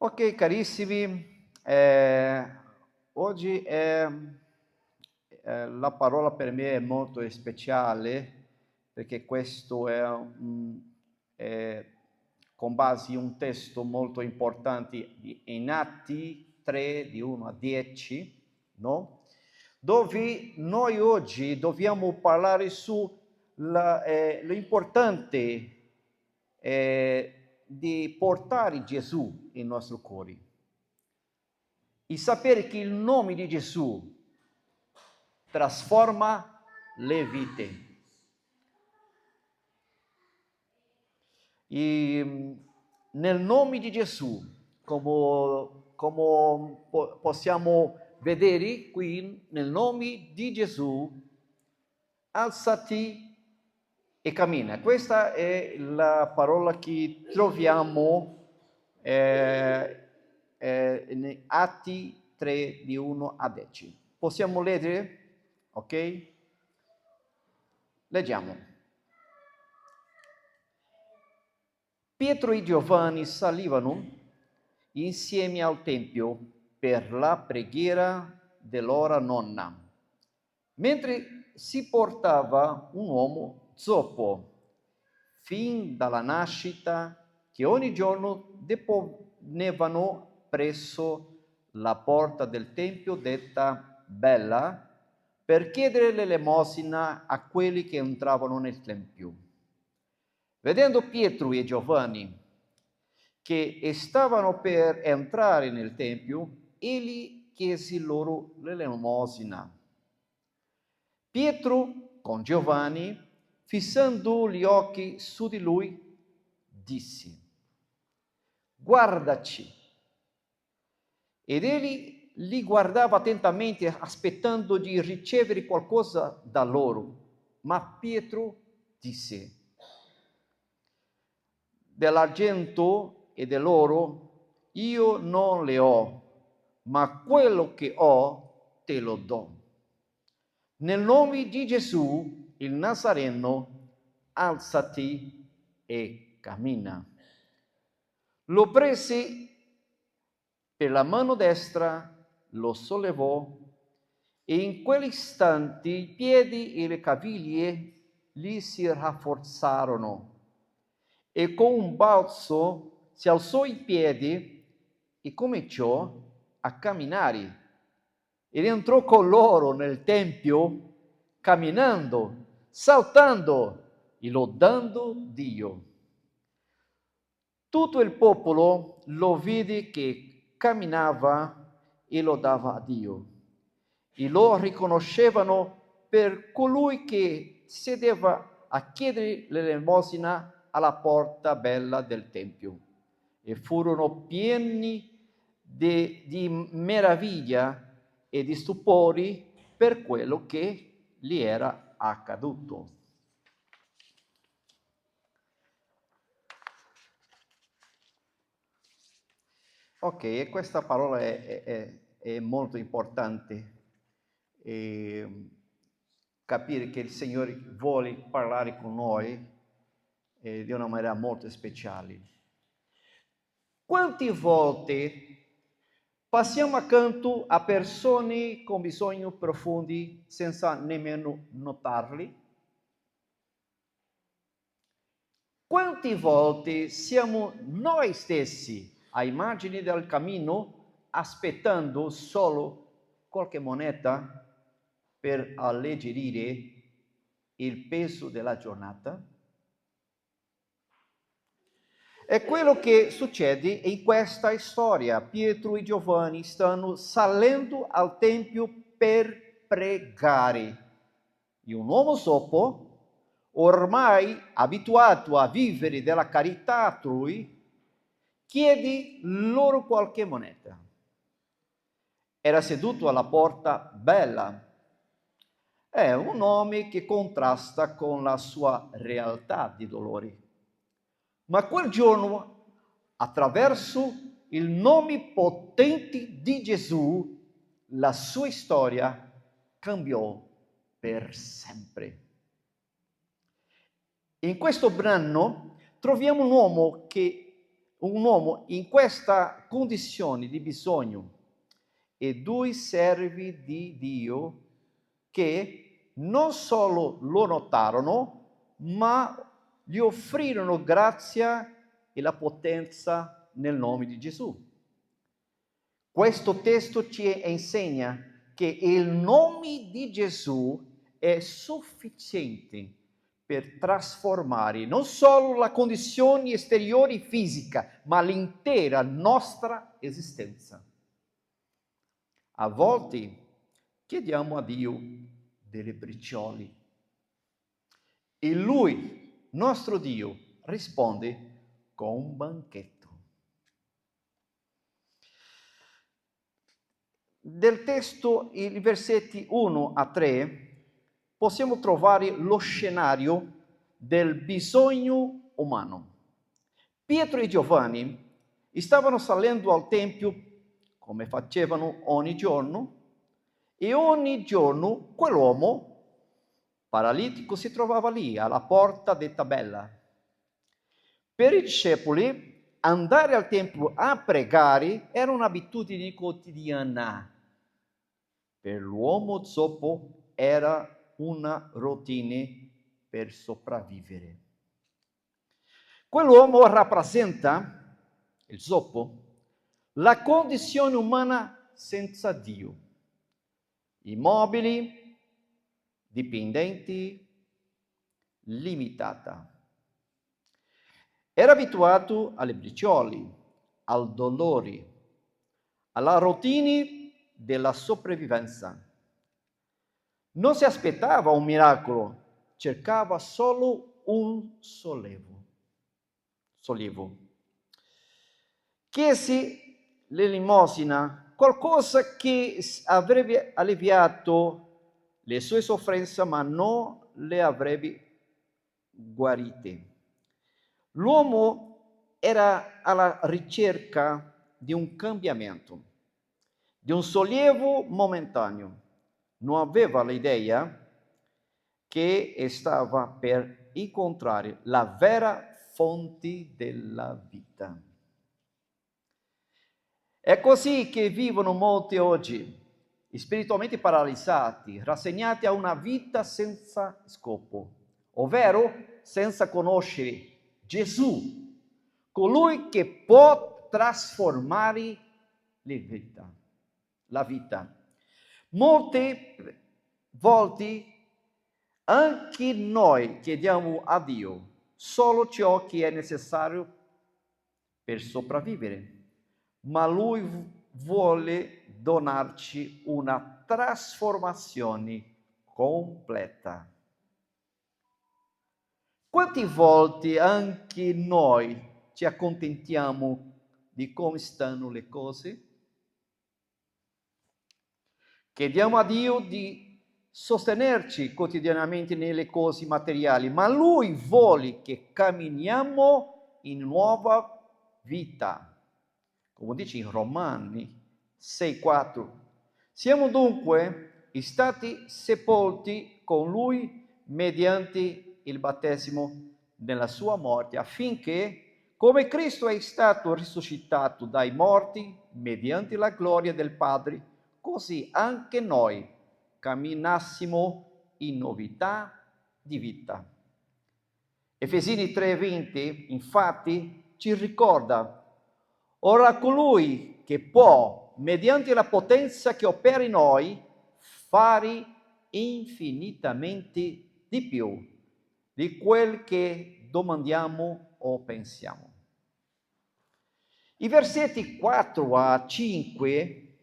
Ok, carissimi, oggi la parola per me è molto speciale perché questo è con base in un testo molto importante in Atti 3, di 1 a 10, no? Dove noi oggi dobbiamo parlare su l'importante di portare Gesù nei nostri cuori e sapere che il nome di Gesù trasforma le vite. E nel nome di Gesù, come possiamo vedere qui, nel nome di Gesù, alzati e cammina. Questa è la parola che troviamo in Atti 3 di 1 a 10. Possiamo leggere? Ok? Leggiamo. Pietro e Giovanni salivano insieme al Tempio per la preghiera dell'ora nona, mentre si portava un uomo zoppo, fin dalla nascita, che ogni giorno deponevano presso la porta del Tempio detta Bella, per chiedere l'elemosina a quelli che entravano nel Tempio. Vedendo Pietro e Giovanni che stavano per entrare nel Tempio, egli chiese loro l'elemosina. Pietro, con Giovanni, fissando gli occhi su di lui, disse: guardaci. Ed egli li guardava attentamente, aspettando di ricevere qualcosa da loro. Ma Pietro disse: dell'argento e dell'oro io non le ho, ma quello che ho te lo do. Nel nome di Gesù, il Nazareno, alzati e cammina. Lo prese per la mano destra, lo sollevò e in quell'istante i piedi e le caviglie gli si rafforzarono e con un balzo si alzò in piedi e cominciò a camminare. Ed entrò con loro nel tempio, camminando, saltando e lodando Dio. Tutto il popolo lo vide che camminava e lodava a Dio, e lo riconoscevano per colui che sedeva a chiedere l'elemosina alla porta bella del Tempio, e furono pieni di meraviglia e di stupori per quello che gli era accaduto. Ok, e questa parola è molto importante, capire che il Signore vuole parlare con noi di una maniera molto speciale. Quante volte passiamo accanto a persone con bisogni profondi senza nemmeno notarli? Quante volte siamo noi stessi ai margini del cammino aspettando solo qualche moneta per alleggerire il peso della giornata? È quello che succede in questa storia. Pietro e Giovanni stanno salendo al Tempio per pregare. E un uomo zoppo, ormai abituato a vivere della carità altrui, chiede loro qualche moneta. Era seduto alla porta Bella. È un nome che contrasta con la sua realtà di dolori. Ma quel giorno, attraverso il nome potente di Gesù, la sua storia cambiò per sempre. In questo brano troviamo un uomo che un uomo in questa condizione di bisogno e due servi di Dio che non solo lo notarono, ma gli offrirono grazia e la potenza nel nome di Gesù. Questo testo ci insegna che il nome di Gesù è sufficiente per trasformare non solo la condizione esteriore fisica, ma l'intera nostra esistenza. A volte chiediamo a Dio delle briciole e Lui, nostro Dio, risponde con un banchetto. Del testo, i versetti 1 a 3, possiamo trovare lo scenario del bisogno umano. Pietro e Giovanni stavano salendo al Tempio come facevano ogni giorno, e ogni giorno quell'uomo paralitico si trovava lì, alla porta detta Bella. Per i discepoli, andare al Tempio a pregare era un'abitudine quotidiana. Per l'uomo zoppo era una routine per sopravvivere. Quell'uomo rappresenta, il zoppo, la condizione umana senza Dio. Immobili, dipendenti, limitata. Era abituato alle briciole, al dolore, alla routine della sopravvivenza. Non si aspettava un miracolo, cercava solo un sollievo. Chiesi l'elemosina, qualcosa che avrebbe alleviato le sue sofferenze, ma non le avrebbe guarite. L'uomo era alla ricerca di un cambiamento, di un sollievo momentaneo. Non aveva l'idea che stava per incontrare la vera fonte della vita. È così che vivono molti oggi, spiritualmente paralizzati, rassegnati a una vita senza scopo, ovvero senza conoscere Gesù, colui che può trasformare la vita. Molte volte anche noi chiediamo a Dio solo ciò che è necessario per sopravvivere, ma Lui vuole donarci una trasformazione completa. Quante volte anche noi ci accontentiamo di come stanno le cose? Chiediamo a Dio di sostenerci quotidianamente nelle cose materiali, ma Lui vuole che camminiamo in nuova vita. Come dice in Romani 6,4. Siamo dunque stati sepolti con Lui mediante il battesimo nella sua morte, affinché, come Cristo è stato risuscitato dai morti mediante la gloria del Padre, così anche noi camminassimo in novità di vita. Efesini 3,20 infatti ci ricorda: ora colui che può, mediante la potenza che opera in noi, fare infinitamente di più di quel che domandiamo o pensiamo. I versetti 4 a 5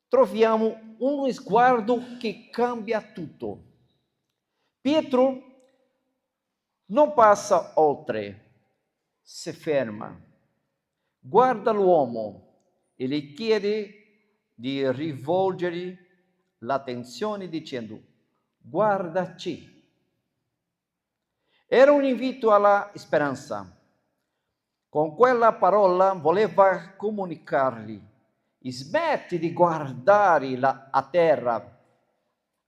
troviamo uno sguardo che cambia tutto. Pietro non passa oltre, si ferma, guarda l'uomo e gli chiede di rivolgere l'attenzione dicendo: guardaci. Era un invito alla speranza. Con quella parola voleva comunicargli: smetti di guardare a terra,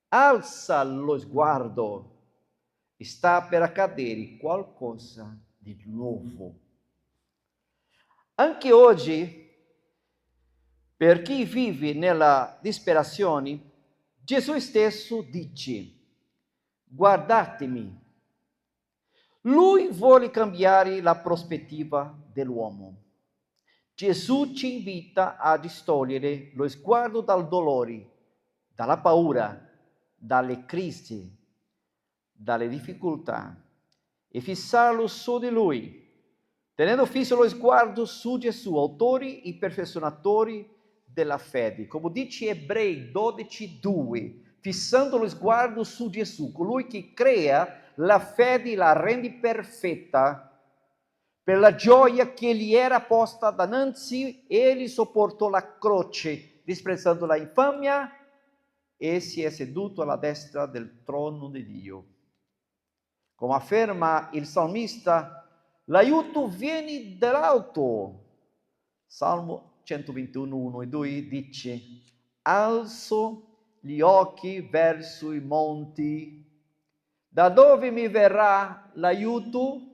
alza lo sguardo, sta per accadere qualcosa di nuovo. Anche oggi, per chi vive nella disperazione, Gesù stesso dice: guardatemi. Lui vuole cambiare la prospettiva dell'uomo. Gesù ci invita a distogliere lo sguardo dal dolore, dalla paura, dalle crisi, dalle difficoltà e fissarlo su di Lui, tenendo fisso lo sguardo su Gesù, autore e perfezionatore della fede. Come dice Ebrei 12:2, fissando lo sguardo su Gesù, colui che crea la fede la rende perfetta. Per la gioia che gli era posta davanti, egli sopportò la croce, disprezzando la infamia, e si è seduto alla destra del trono di Dio. Come afferma il salmista, l'aiuto viene dall'alto. Salmo 121, 1 e 2 dice: alzo gli occhi verso i monti. Da dove mi verrà l'aiuto?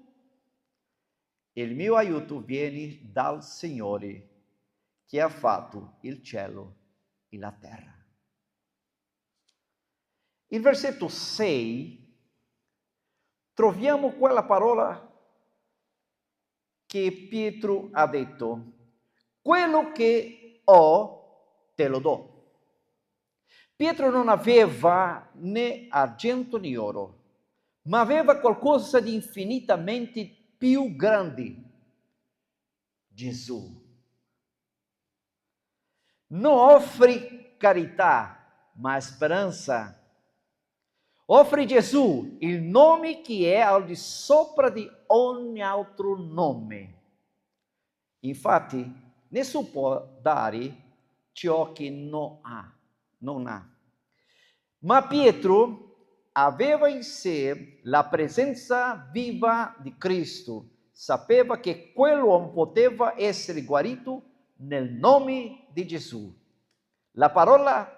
Il mio aiuto viene dal Signore, che ha fatto il cielo e la terra. Il versetto 6 troviamo quella parola che Pietro ha detto: quello che ho te lo do. Pietro non aveva né argento né oro, ma aveva qualcosa di infinitamente più grande: Gesù. Non offre carità, ma speranza. Offre Gesù, il nome che è al di sopra di ogni altro nome. Infatti, nessuno può dare ciò che non ha. Ma Pietro aveva in sé la presenza viva di Cristo. Sapeva che quell'uomo poteva essere guarito nel nome di Gesù. La parola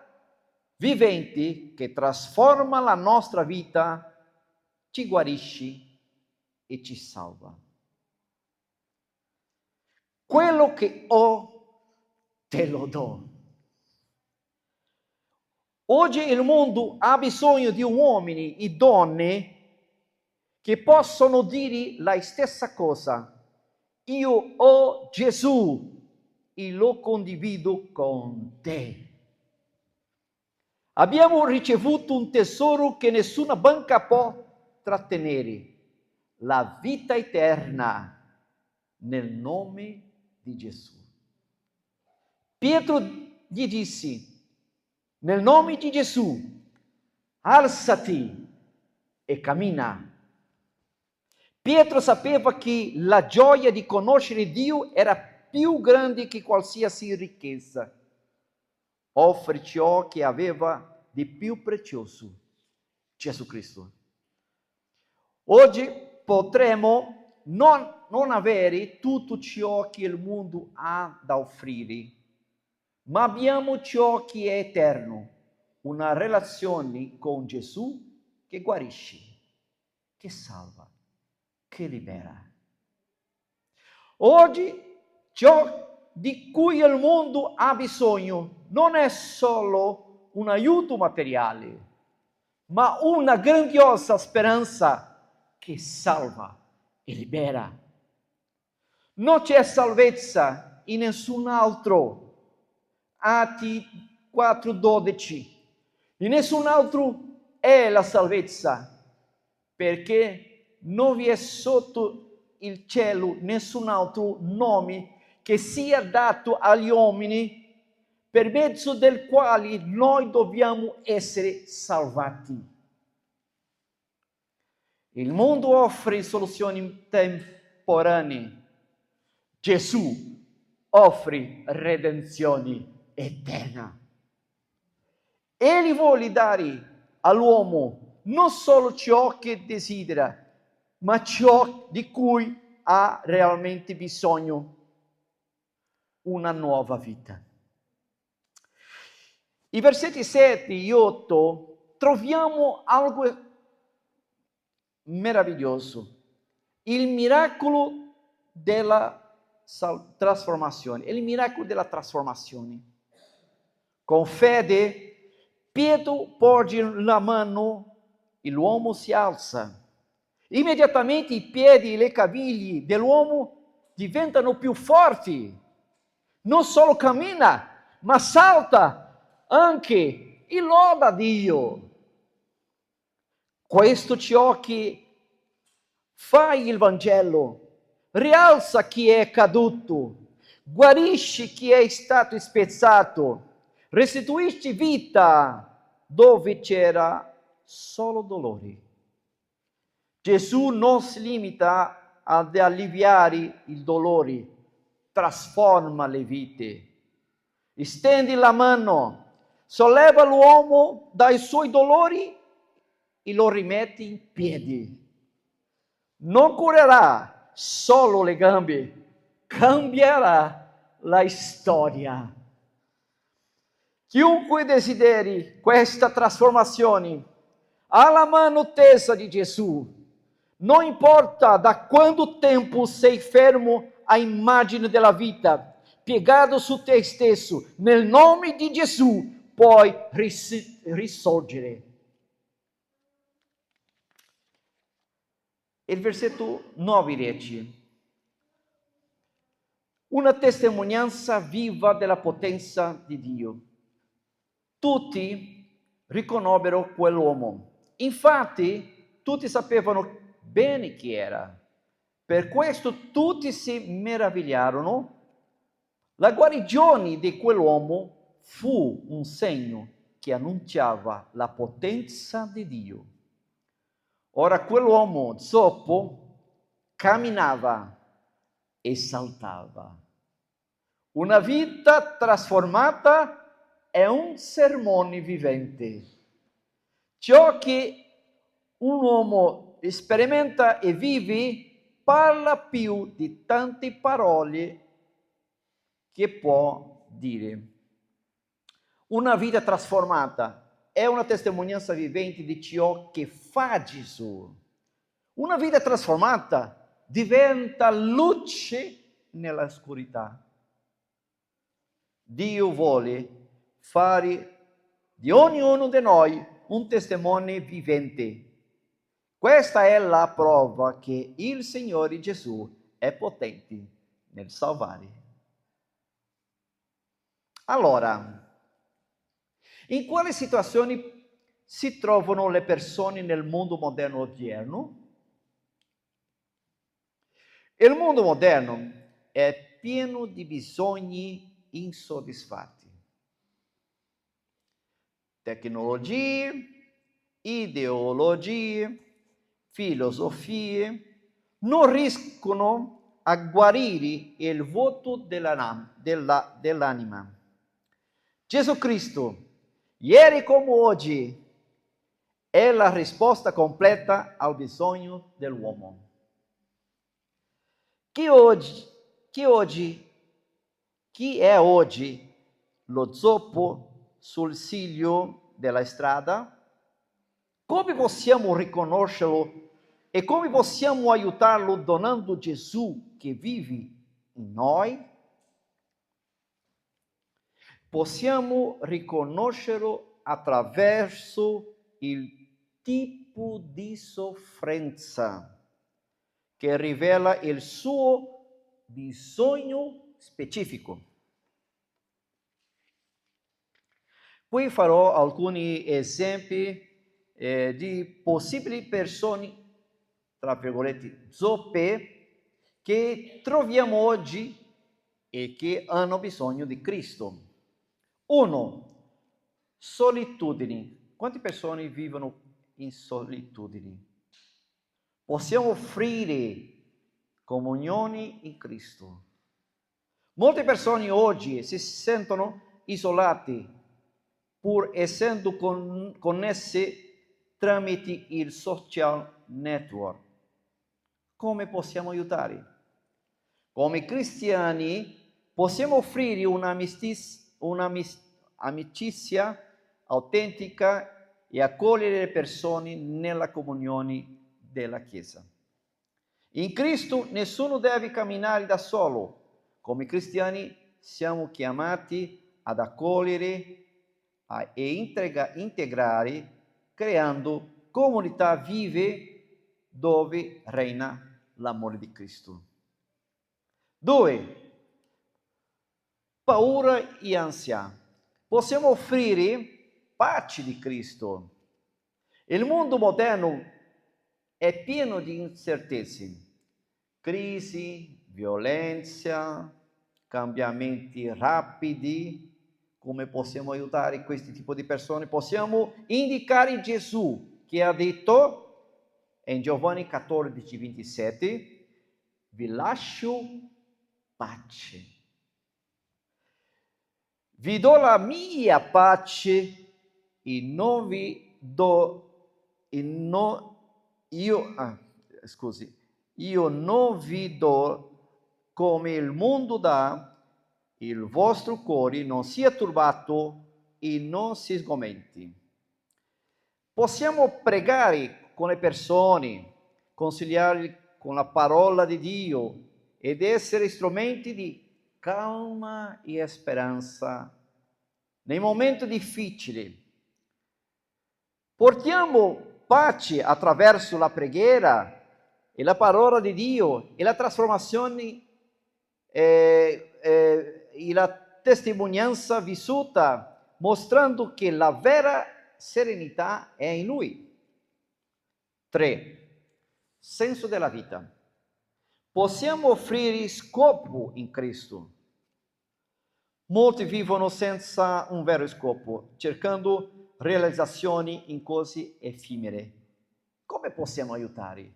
vivente che trasforma la nostra vita, ci guarisce e ci salva. Quello che ho te lo do. Oggi il mondo ha bisogno di uomini e donne che possono dire la stessa cosa: io ho Gesù e lo condivido con te. Abbiamo ricevuto un tesoro che nessuna banca può trattenere: la vita eterna nel nome di Gesù. Pietro gli disse: nel nome di Gesù, alzati e cammina. Pietro sapeva che la gioia di conoscere Dio era più grande che qualsiasi ricchezza. Offre ciò che aveva di più prezioso, Gesù Cristo. Oggi potremo non avere tutto ciò che il mondo ha da offrire, ma abbiamo ciò che è eterno, una relazione con Gesù che guarisce, che salva, che libera. Oggi ciò di cui il mondo ha bisogno non è solo un aiuto materiale, ma una grandiosa speranza che salva e libera. Non c'è salvezza in nessun altro. Atti 4:12. In nessun altro è la salvezza, perché non vi è sotto il cielo nessun altro nome che sia dato agli uomini per mezzo del quale noi dobbiamo essere salvati. Il mondo offre soluzioni temporanee. Gesù offre redenzione eterna. Egli vuole dare all'uomo non solo ciò che desidera, ma ciò di cui ha realmente bisogno: una nuova vita. I versetti 7 e 8 troviamo algo meraviglioso: il miracolo della trasformazione, è il miracolo della trasformazione. Con fede, Pietro porge la mano e l'uomo si alza. Immediatamente i piedi e le caviglie dell'uomo diventano più forti. Non solo cammina, ma salta anche e loda Dio. Questo ciò che fa il Vangelo. Rialza chi è caduto, guarisce chi è stato spezzato, restituisce vita dove c'era solo dolore. Gesù non si limita ad alleviare il dolore, trasforma le vite. Stendi la mano, solleva l'uomo dai suoi dolori e lo rimette in piedi. Non curerà solo le gambe, cambierà la storia. Chiunque desideri questa trasformazione ha la mano tesa di Gesù. Non importa da quanto tempo sei fermo a immagine della vita, piegato su te stesso, nel nome di Gesù puoi risorgere. Il versetto 9 dice: una testimonianza viva della potenza di Dio. Tutti riconobbero quell'uomo. Infatti, tutti sapevano bene chi era. Per questo tutti si meravigliarono. La guarigione di quell'uomo fu un segno che annunciava la potenza di Dio. Ora quell'uomo zoppo camminava e saltava. Una vita trasformata è un sermone vivente. Ciò che un uomo sperimenta e vive parla più di tante parole che può dire. Una vita trasformata è una testimonianza vivente di ciò che fa Gesù. Una vita trasformata diventa luce nella oscurità. Dio vuole fare di ognuno di noi un testimone vivente. Questa è la prova che il Signore Gesù è potente nel salvare. Allora, in quali situazioni si trovano le persone nel mondo moderno odierno? Il mondo moderno è pieno di bisogni insoddisfatti. Tecnologie, ideologie, filosofie non riescono a guarire il vuoto dell'anima. Gesù Cristo, ieri come oggi, è la risposta completa al bisogno dell'uomo. Chi è oggi lo zoppo sul ciglio della strada? Come possiamo riconoscerlo e come possiamo aiutarlo donando Gesù che vive in noi? Possiamo riconoscerlo attraverso il tipo di sofferenza che rivela il suo bisogno specifico. Poi farò alcuni esempi di possibili persone, tra virgolette, zoppe, che troviamo oggi e che hanno bisogno di Cristo. 1. Solitudine. Quante persone vivono in solitudine? Possiamo offrire comunione in Cristo. Molte persone oggi si sentono isolate, pur essendo connesse tramite il social network. Come possiamo aiutare? Come cristiani possiamo offrire un'amicizia autentica e accogliere le persone nella comunione della Chiesa. In Cristo nessuno deve camminare da solo, Come cristiani siamo chiamati ad accogliere e integrare, creando comunità vive dove reina l'amore di Cristo. 2. Paura e ansia. Possiamo offrire pace di Cristo. Il mondo moderno è pieno di incertezze, crisi, violenza, cambiamenti rapidi. Come possiamo aiutare questi tipi di persone? Possiamo indicare Gesù che ha detto in Giovanni 14:27, vi lascio pace. Vi do la mia pace e non vi do io non vi do come il mondo dà, il vostro cuore non sia turbato e non si sgomenti. Possiamo pregare con le persone, consigliarli con la parola di Dio ed essere strumenti di calma e speranza nei momenti difficili. Portiamo pace attraverso la preghiera e la parola di Dio e la trasformazione e la testimonianza vissuta, mostrando che la vera serenità è in Lui. 3. Senso della vita. Possiamo offrire scopo in Cristo. Molti vivono senza un vero scopo, cercando realizzazioni in cose effimere. Come possiamo aiutare?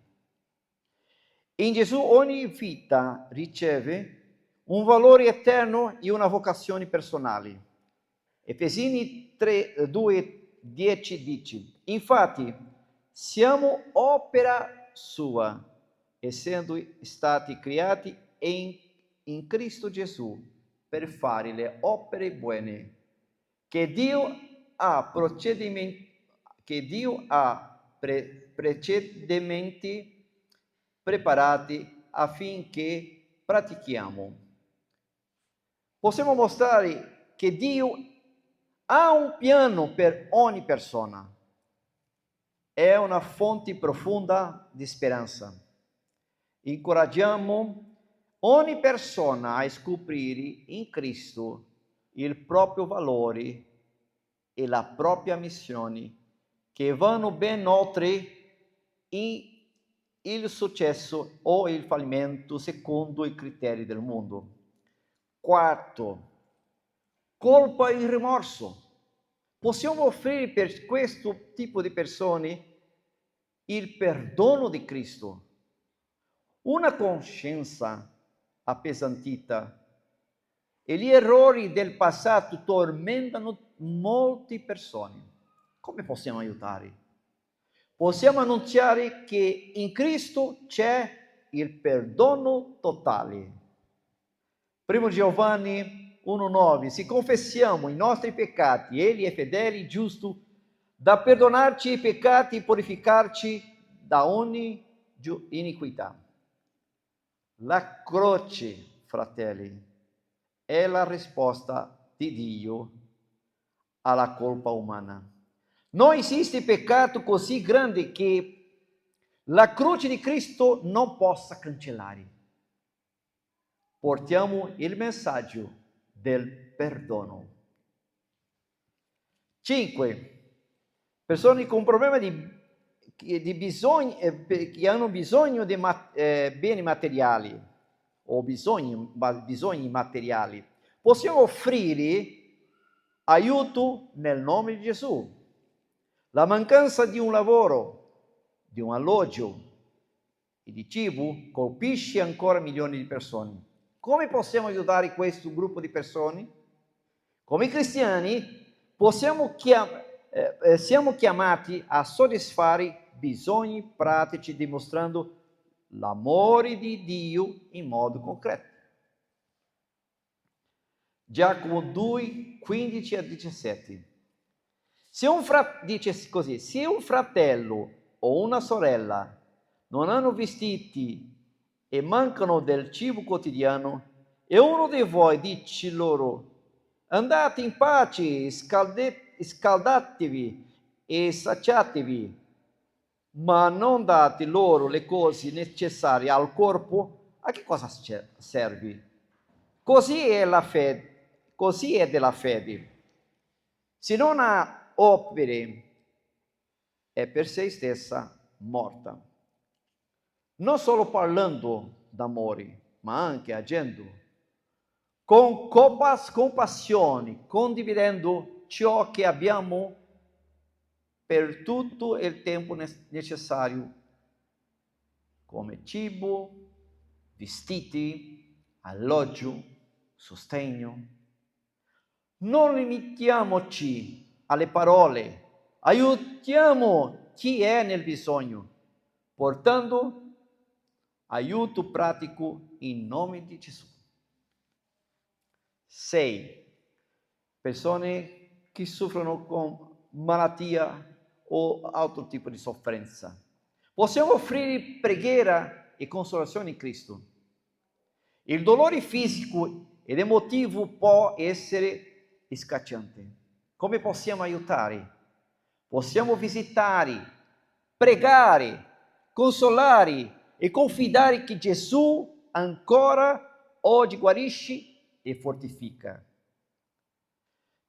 In Gesù ogni vita riceve un valore eterno e una vocazione personale. Efesini 2:10 dice: infatti siamo opera sua, essendo stati creati in Cristo Gesù per fare le opere buone che Dio ha precedentemente preparati affinché pratichiamo. Possiamo mostrare che Dio ha un piano per ogni persona. È una fonte profonda di speranza. Incoraggiamo ogni persona a scoprire in Cristo il proprio valore e la propria missione, che vanno ben oltre il successo o il fallimento secondo i criteri del mondo. 4. Colpa e rimorso. Possiamo offrire per questo tipo di persone il perdono di Cristo, una coscienza appesantita, e gli errori del passato tormentano molte persone. Come possiamo aiutare? Possiamo annunciare che in Cristo c'è il perdono totale. 1 Giovanni 1,9: se confessiamo i nostri peccati, Egli è fedele e giusto da perdonarci i peccati e purificarci da ogni iniquità. La croce, fratelli, è la risposta di Dio alla colpa umana. Non esiste peccato così grande che la croce di Cristo non possa cancellare. Portiamo il messaggio del perdono. 5. Persone con problemi che hanno bisogno di beni materiali o bisogni materiali. Possiamo offrire aiuto nel nome di Gesù. La mancanza di un lavoro, di un alloggio e di cibo colpisce ancora milioni di persone. Come possiamo aiutare questo gruppo di persone? Come cristiani siamo chiamati a soddisfare bisogni pratici dimostrando l'amore di Dio in modo concreto. Giacomo 2, 15 a 17. Dice così: se un fratello o una sorella non hanno vestiti e mancano del cibo quotidiano, E uno di voi dice loro: andate in pace, scaldatevi e saziatevi, ma non date loro le cose necessarie al corpo. A che cosa serve? Così è della fede. Se non ha opere, è per sé stessa morta. Non solo parlando d'amore, ma anche agendo con compassione, condividendo ciò che abbiamo per tutto il tempo necessario, come cibo, vestiti, alloggio, sostegno. Non limitiamoci alle parole, aiutiamo chi è nel bisogno, portando aiuto pratico in nome di Gesù. 6. Persone che soffrono con malattia o altro tipo di sofferenza. Possiamo offrire preghiera e consolazione in Cristo. Il dolore fisico ed emotivo può essere scacciante. Come possiamo aiutare? Possiamo visitare, pregare, consolare e confidare che Gesù ancora oggi guarisce e fortifica.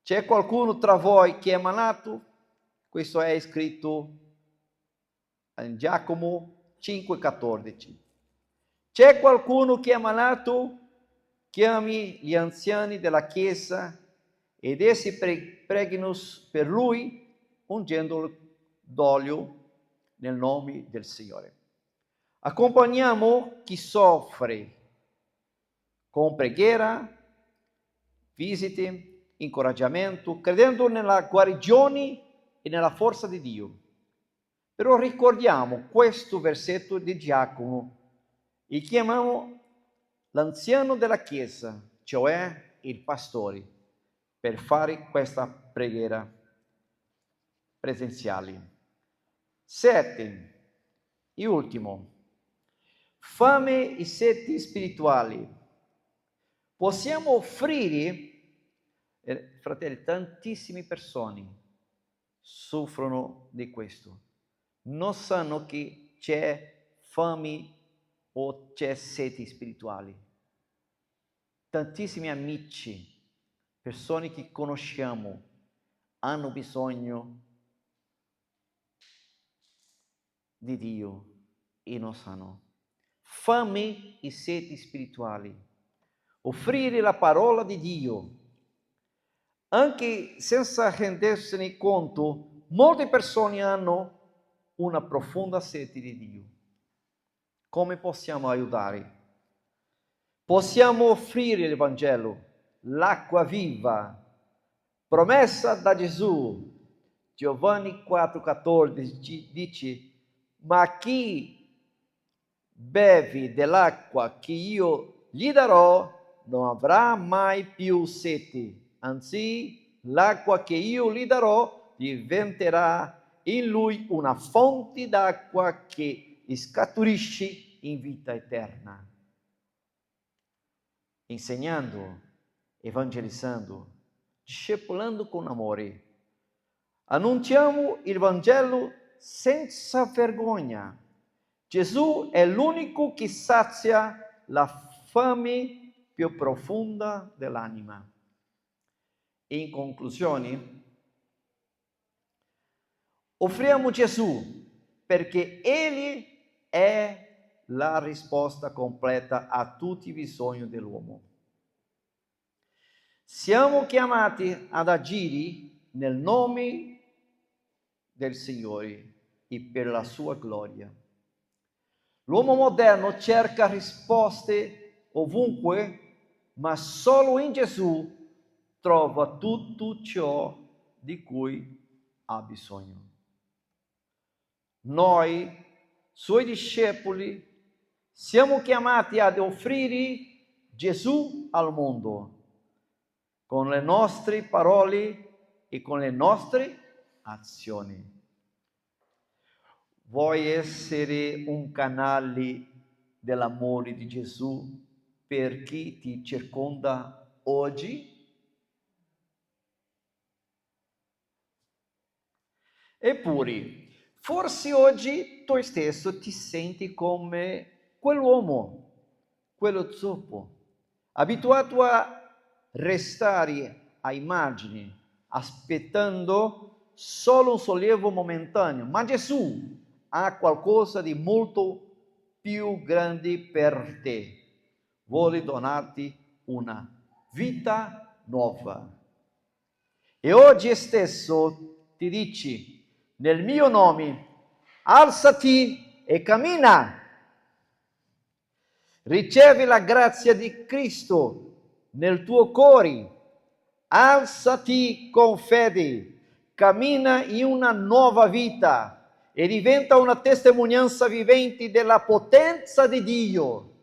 C'è qualcuno tra voi che è malato? Questo è scritto in Giacomo 5,14. C'è qualcuno che è malato? Chiami gli anziani della chiesa ed essi preghino per lui, ungendolo d'olio nel nome del Signore. Accompagniamo chi soffre con preghiera, visite, incoraggiamento, credendo nella guarigione e nella forza di Dio. Però ricordiamo questo versetto di Giacomo e chiamiamo l'anziano della chiesa, cioè il pastore, per fare questa preghiera presenziale. 7. E ultimo, fame e sete spirituali. Possiamo offrire, fratelli, tantissime persone soffrono di questo. Non sanno che c'è fame o c'è sete spirituali. Tantissimi amici, persone che conosciamo, hanno bisogno di Dio e non sanno. Fame e sete spirituali. Offrire la parola di Dio, anche senza rendersene conto, molte persone hanno una profonda sete di Dio. Come possiamo aiutare? Possiamo offrire il Vangelo, l'acqua viva, promessa da Gesù. Giovanni 4,14 dice: ma chi beve dell'acqua che io gli darò non avrà mai più sete, anzi l'acqua che io gli darò diventerà in lui una fonte d'acqua che scaturisce in vita eterna. Insegnando, evangelizzando, discepolando con amore, annunciamo il Vangelo senza vergogna. Gesù è l'unico che sazia la fame più profonda dell'anima. In conclusione, offriamo Gesù perché Egli è la risposta completa a tutti i bisogni dell'uomo. Siamo chiamati ad agire nel nome del Signore e per la sua gloria. L'uomo moderno cerca risposte ovunque, ma solo in Gesù trova tutto ciò di cui ha bisogno. Noi, suoi discepoli, siamo chiamati ad offrire Gesù al mondo con le nostre parole e con le nostre azioni. Vuoi essere un canale dell'amore di Gesù per chi ti circonda oggi? Eppure, forse oggi tu stesso ti senti come quell'uomo, quello zoppo, abituato a restare ai margini, aspettando solo un sollievo momentaneo. Ma Gesù ha qualcosa di molto più grande per te. Vuole donarti una vita nuova. E oggi stesso ti dici, nel mio nome, alzati e cammina. Ricevi la grazia di Cristo nel tuo cuore. Alzati con fede, cammina in una nuova vita e diventa una testimonianza vivente della potenza di Dio.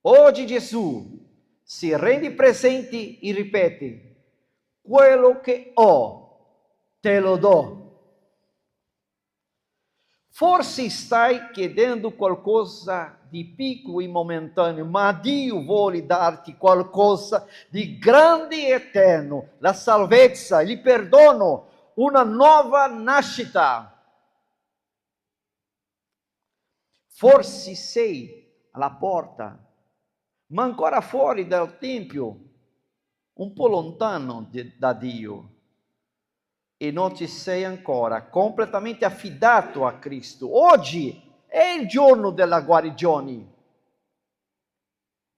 Oggi Gesù si rende presente e ripete, quello che ho, te lo do. Forse stai chiedendo qualcosa di piccolo e momentaneo, ma Dio vuole darti qualcosa di grande e eterno, la salvezza, il perdono, una nuova nascita. Forse sei alla porta, ma ancora fuori dal Tempio, un po' lontano da Dio, e non ti sei ancora completamente affidato a Cristo. Oggi è il giorno della guarigione,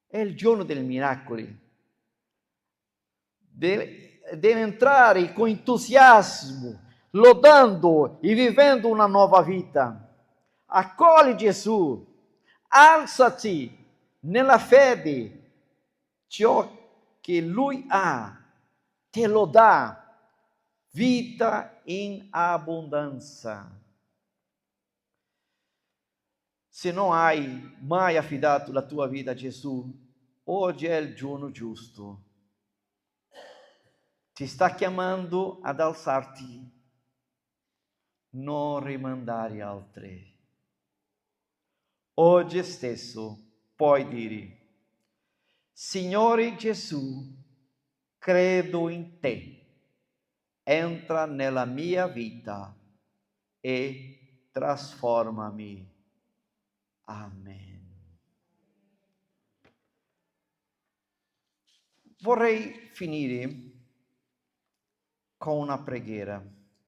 è il giorno dei miracoli. Deve entrare con entusiasmo, lodando e vivendo una nuova vita. Accogli Gesù, alzati nella fede, ciò che Lui ha, te lo dà, vita in abbondanza. Se non hai mai affidato la tua vita a Gesù, oggi è il giorno giusto. Ti sta chiamando ad alzarti, non rimandare altre. Oggi stesso puoi dire, Signore Gesù, credo in te, entra nella mia vita e trasformami. Amen. Vorrei finire con una preghiera.